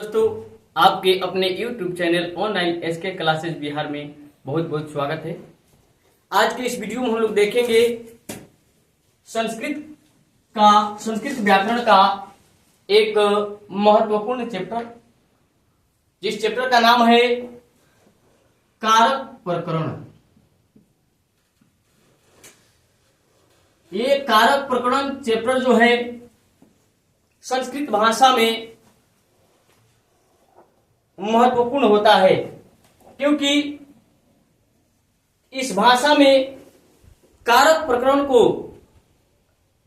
दोस्तों, आपके अपने YouTube channel online SK classes Bihar में बहुत बहुत स्वागत है। आज के इस वीडियो में हम लोग देखेंगे संस्कृत व्याकरण का एक महत्वपूर्ण चैप्टर, जिस चैप्टर का नाम है कारक प्रकरण। ये कारक प्रकरण चैप्टर जो है संस्कृत भाषा में महत्वपूर्ण होता है, क्योंकि इस भाषा में कारक प्रकरण को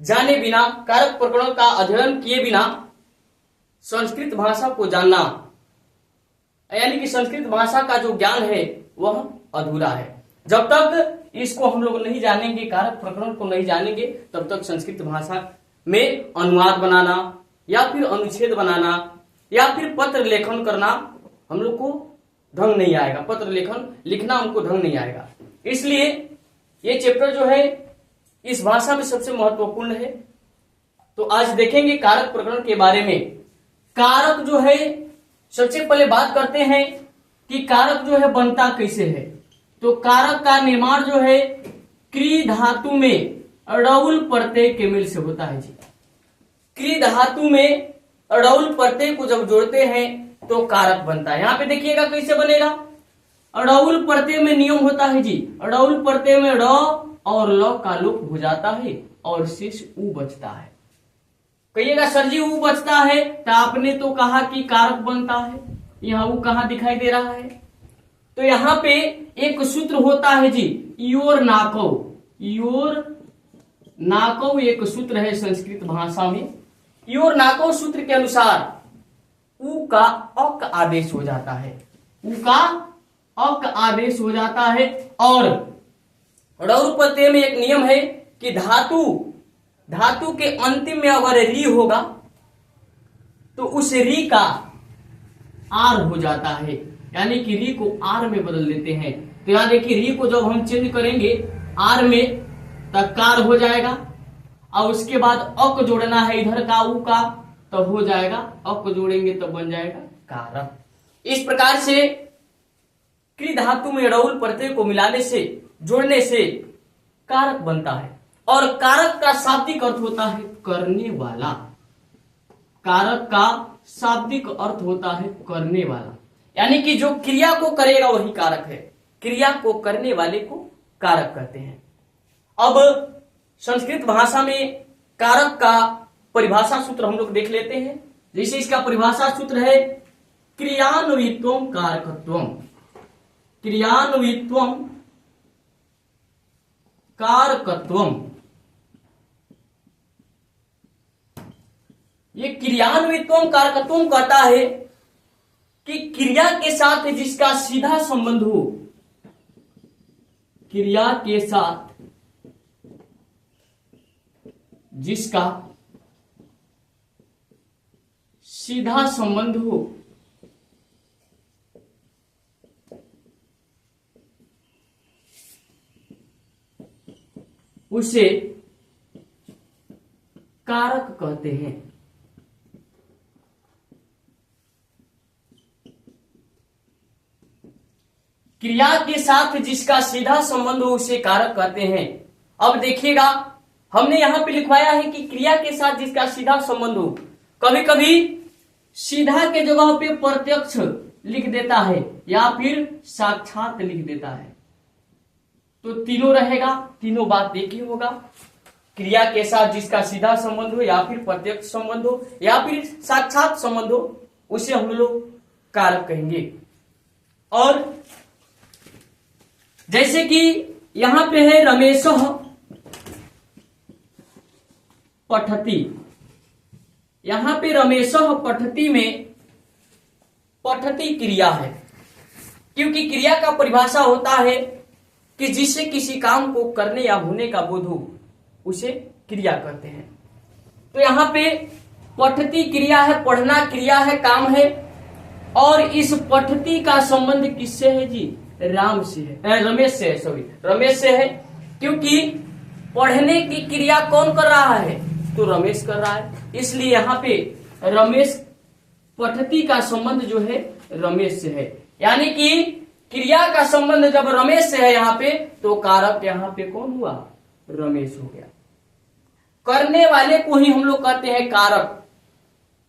जाने बिना, कारक प्रकरण का अध्ययन किए बिना संस्कृत भाषा को जानना, यानी कि संस्कृत भाषा का जो ज्ञान है वह अधूरा है। जब तक इसको हम लोग नहीं जानेंगे, कारक प्रकरण को नहीं जानेंगे, तब तक संस्कृत भाषा में अनुवाद बनाना या फिर अनुच्छेद बनाना या फिर पत्र लेखन करना हम लोग को ढंग नहीं आएगा। पत्र लेखन लिखना हमको ढंग नहीं आएगा। इसलिए ये चैप्टर जो है इस भाषा में सबसे महत्वपूर्ण है। तो आज देखेंगे कारक प्रकरण के बारे में। कारक जो है, सबसे पहले बात करते हैं कि कारक जो है बनता कैसे है। तो कारक का निर्माण जो है क्री धातु में अड़ौल प्रत्यय के मिल से होता है जी। क्री धातु में अड़ौल प्रत्यय को जब जोड़ते हैं तो कारक बनता है। यहां पे देखिएगा कैसे बनेगा। अड़ौल प्रत्यय में नियम होता है जी, अड़ौल प्रत्यय में ड़ और ल का लोप हो जाता है और शेष उ बचता है। कहिएगा सर जी उ बचता है, तो आपने तो कहा कि कारक बनता है, यहाँ उ कहाँ दिखाई दे रहा है। तो यहाँ पे एक सूत्र होता है जी, योर नाकौ। योर नाकौ एक सूत्र है संस्कृत भाषा में। योर नाकौ सूत्र के अनुसार उ का अक आदेश हो जाता है, उ का अक आदेश हो जाता है। और अड़ौल प्रत्यय में एक नियम है कि धातु के अंतिम में अगर री होगा तो उस री का आर हो जाता है, यानी कि री को आर में बदल देते हैं। तो यहां देखिए री को जब हम चेंज करेंगे आर में तब कार हो जाएगा, और उसके बाद अक जोड़ना है इधर का उ का, तब हो जाएगा अक जोड़ेंगे तब बन जाएगा कारक। इस प्रकार से क्री धातु में अड़ौल प्रत्यय को मिलाने से, जोड़ने से कारक बनता है। और कारक का शाब्दिक अर्थ होता है करने वाला। कारक का शाब्दिक अर्थ होता है करने वाला, यानी कि जो क्रिया को करेगा वही कारक है। क्रिया को करने वाले को कारक कहते हैं। अब संस्कृत भाषा में कारक का परिभाषा सूत्र हम लोग देख लेते हैं। जैसे इसका परिभाषा सूत्र है क्रियान्वित्वम कारकत्वम। क्रियान्वित्वम कारकत्वम। ये क्रियान्वित्वम कारकत्वम कहता है कि क्रिया के साथ जिसका सीधा संबंध हो, क्रिया के साथ जिसका सीधा संबंध हो, उसे कारक कहते हैं। क्रिया के साथ जिसका सीधा संबंध हो उसे कारक कहते हैं। अब देखिएगा, हमने यहां पे लिखवाया है कि क्रिया के साथ जिसका सीधा संबंध हो। कभी कभी सीधा के जगह पे प्रत्यक्ष लिख देता है या फिर साक्षात लिख देता है, तो तीनों रहेगा, तीनों बात एक ही होगा। क्रिया के साथ जिसका सीधा संबंध हो या फिर प्रत्यक्ष संबंध हो या फिर साक्षात संबंध हो, उसे हम लोग कारक कहेंगे। और जैसे कि यहां पे है रमेशः पठति। यहां पे रमेशः पठति में पठति क्रिया है, क्योंकि क्रिया का परिभाषा होता है कि जिससे किसी काम को करने या होने का बोध हो उसे क्रिया कहते हैं। तो यहां पे पठति क्रिया है, पढ़ना क्रिया है, काम है। और इस पठति का संबंध किससे है जी? राम से है, रमेश से है, सॉरी रमेश से है। क्योंकि पढ़ने की क्रिया कौन कर रहा है? तो रमेश कर रहा है। इसलिए यहाँ पे रमेश पठती का संबंध जो है रमेश से है, यानी कि क्रिया का संबंध जब रमेश से है यहाँ पे, तो कारक यहाँ पे कौन हुआ? रमेश हो गया। करने वाले को ही हम लोग कहते हैं कारक,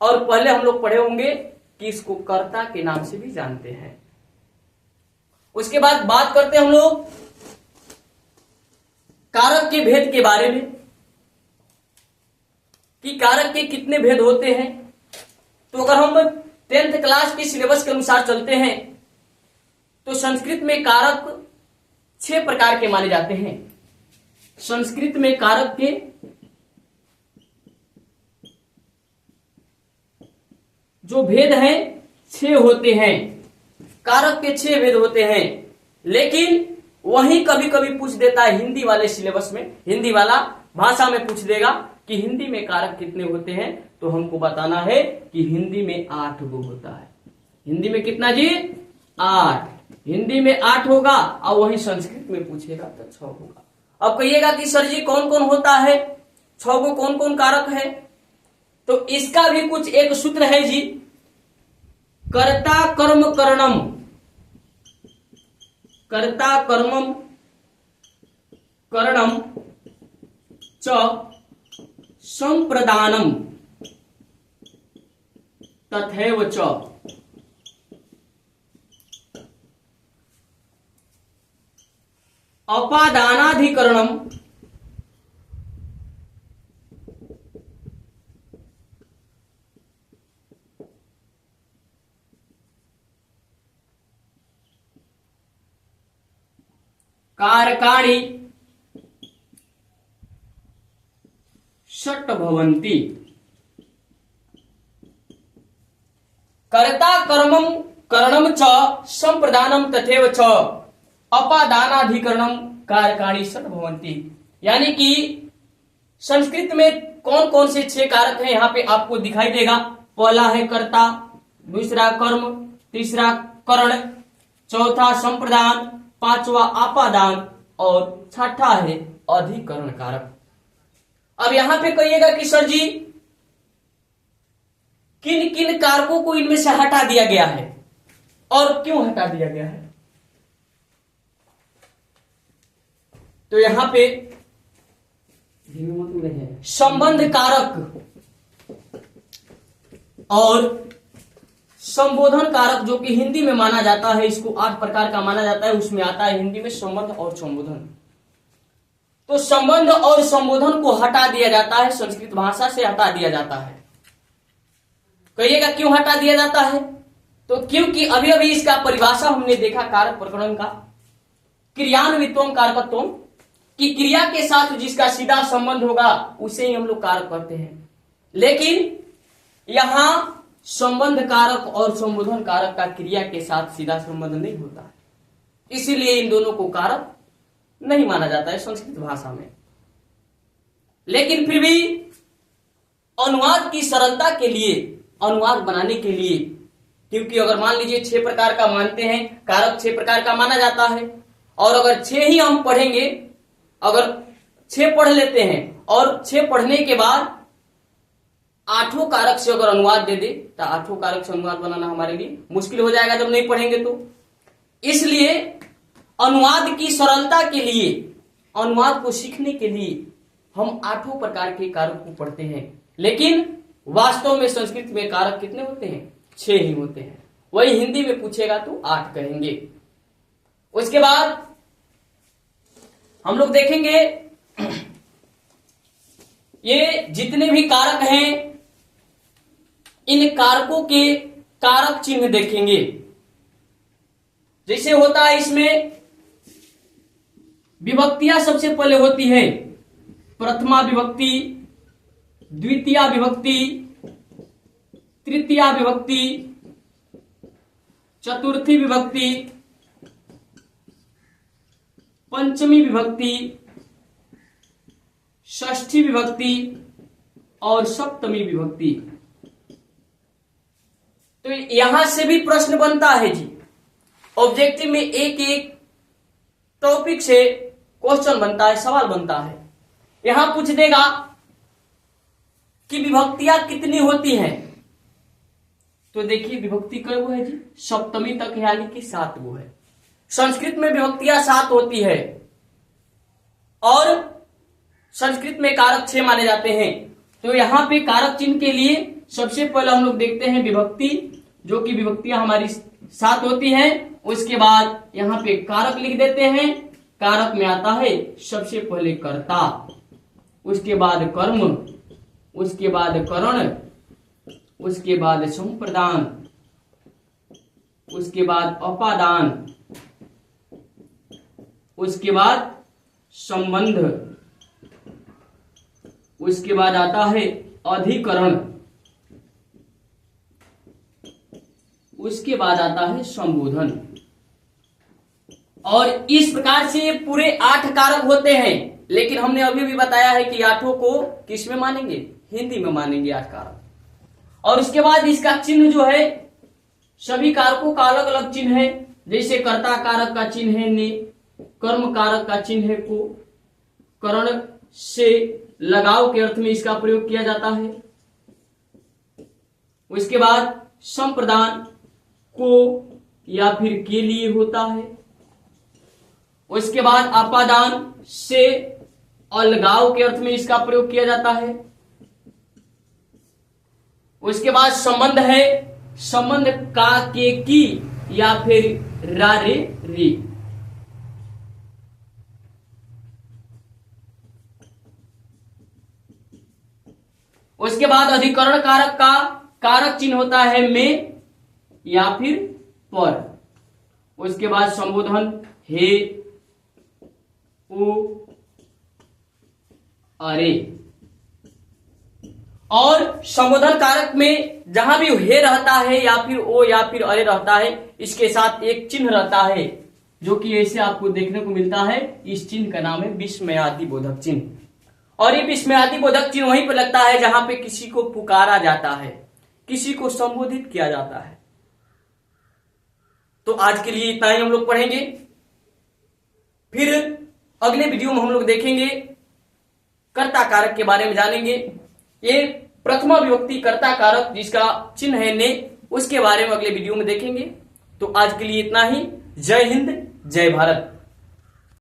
और पहले हम लोग पढ़े होंगे कि इसको कर्ता के नाम से भी जानते हैं। उसके बाद बात करते हैं हम लोग कारक के भेद के बारे में, कि कारक के कितने भेद होते हैं। तो अगर हम 10th क्लास के सिलेबस के अनुसार चलते हैं तो संस्कृत में कारक 6 प्रकार के माने जाते हैं। संस्कृत में कारक के जो भेद हैं 6 होते हैं। कारक के 6 भेद होते हैं, लेकिन वहीं कभी कभी पूछ देता है हिंदी वाले सिलेबस में, हिंदी वाला भाषा में पूछ देगा कि हिंदी में कारक कितने होते हैं, तो हमको बताना है कि हिंदी में 8 गो होता है। हिंदी में कितना जी? 8। हिंदी में 8 होगा, और वहीं संस्कृत में पूछेगा तो 6 होगा। अब कहिएगा कि सर जी कौन कौन होता है, 6 गो कौन कौन कारक है? तो इसका भी कुछ एक सूत्र है जी। कर्ता कर्म करणम, कर्ता कर्मम करणम च संप्रदानम तथैव च अपादानाधिकरणम कारकाणि षट् भवन्ति। कर्ता कर्मम करणम च संप्रदानम तथैव च अपादानाधिकरणम कारकाणि षट् भवन्ति। यानी कि संस्कृत में कौन कौन से 6 कारक हैं यहाँ पे आपको दिखाई देगा। पहला है कर्ता, दूसरा कर्म, तीसरा करण, चौथा संप्रदान, 5वां आपादान, और 6ठा है अधिकरण कारक। अब यहां पे कहिएगा कि सर जी किन किन कारकों को इनमें से हटा दिया गया है और क्यों हटा दिया गया है? तो यहां पे संबंध कारक और संबोधन कारक जो कि हिंदी में माना जाता है, इसको 8 प्रकार का माना जाता है, उसमें आता है हिंदी में संबंध और संबोधन। तो संबंध और संबोधन को हटा दिया जाता है, संस्कृत भाषा से हटा दिया जाता है। कहिएगा क्यों हटा दिया जाता है? तो क्योंकि अभी अभी इसका परिभाषा हमने देखा कारक प्रकरण का, क्रियान्वित्वम कारकत्वम, कि क्रिया के साथ जिसका सीधा संबंध होगा उसे ही हम लोग कारक करते हैं। लेकिन यहां संबंध कारक और संबोधन कारक का क्रिया के साथ सीधा संबंध नहीं होता है, इसीलिए इन दोनों को कारक नहीं माना जाता है संस्कृत भाषा में। लेकिन फिर भी अनुवाद की सरलता के लिए, अनुवाद बनाने के लिए, क्योंकि अगर मान लीजिए 6 प्रकार का मानते हैं, कारक 6 प्रकार का माना जाता है, और अगर 6 ही हम पढ़ेंगे, अगर 6 पढ़ लेते हैं और 6 पढ़ने के बाद 8 कारक से अगर अनुवाद दे दे, तो 8 कारक से अनुवाद बनाना हमारे लिए मुश्किल हो जाएगा जब नहीं पढ़ेंगे तो। इसलिए अनुवाद की सरलता के लिए, अनुवाद को सीखने के लिए हम 8 प्रकार के कारक को पढ़ते हैं। लेकिन वास्तव में संस्कृत में कारक कितने होते हैं? 6 ही होते हैं। वही हिंदी में पूछेगा तो 8 कहेंगे। उसके बाद हम लोग देखेंगे ये जितने भी कारक हैं, इन कारकों के कारक चिन्ह देखेंगे। जैसे होता है इसमें विभक्तियां सबसे पहले होती है, प्रथमा विभक्ति, द्वितीया विभक्ति, तृतीया विभक्ति, चतुर्थी विभक्ति, पंचमी विभक्ति, षष्ठी विभक्ति और सप्तमी विभक्ति। तो यहां से भी प्रश्न बनता है जी, ऑब्जेक्टिव में एक एक टॉपिक से क्वेश्चन बनता है, सवाल बनता है। यहां पूछ देगा कि विभक्तियां कितनी होती हैं, तो देखिए विभक्ति कई वो है जी, सप्तमी तक यानी कि 7 वो है। संस्कृत में विभक्तियां 7 होती है और संस्कृत में कारक 6 माने जाते हैं। तो यहाँ पे कारक चिन्ह के लिए सबसे पहले हम लोग देखते हैं विभक्ति, जो कि विभक्तियां हमारी 7 होती हैं। उसके बाद यहाँ पे कारक लिख देते हैं। कारक में आता है सबसे पहले कर्ता, उसके बाद कर्म, उसके बाद करण, उसके बाद संप्रदान, उसके बाद अपादान, उसके बाद संबंध, उसके बाद आता है अधिकरण, उसके बाद आता है संबोधन। और इस प्रकार से ये पूरे 8 कारक होते हैं। लेकिन हमने अभी भी बताया है कि 8 को किस में मानेंगे, हिंदी में मानेंगे 8 कारक। और उसके बाद इसका चिन्ह जो है, सभी कारकों का अलग अलग चिन्ह है। जैसे कर्ता कारक का चिन्ह है ने, कर्म कारक का चिन्ह है को, करण से लगाव के अर्थ में इसका प्रयोग किया जाता है। उसके बाद संप्रदान को या फिर के लिए होता है। उसके बाद अपादान से अलगाव के अर्थ में इसका प्रयोग किया जाता है। उसके बाद संबंध है, संबंध का के की या फिर रा रे री। उसके बाद अधिकरण कारक का कारक चिन्ह होता है में या फिर पर। उसके बाद संबोधन हे, ओ, अरे। और संबोधन कारक में जहां भी हे रहता है या फिर ओ या फिर अरे रहता है, इसके साथ एक चिन्ह रहता है जो कि ऐसे आपको देखने को मिलता है। इस चिन्ह का नाम है विस्मयादि बोधक चिन्ह। और ये विस्मयादि बोधक चिन्ह वहीं पर लगता है जहां पे किसी को पुकारा जाता है, किसी को संबोधित किया जाता है। तो आज के लिए इतना ही हम लोग पढ़ेंगे। फिर अगले वीडियो में हम लोग देखेंगे कर्ता कारक के बारे में जानेंगे। ये प्रथमा विभक्ति कर्ता कारक जिसका चिन्ह है ने, उसके बारे में अगले वीडियो में देखेंगे। तो आज के लिए इतना ही। जय हिंद, जय भारत।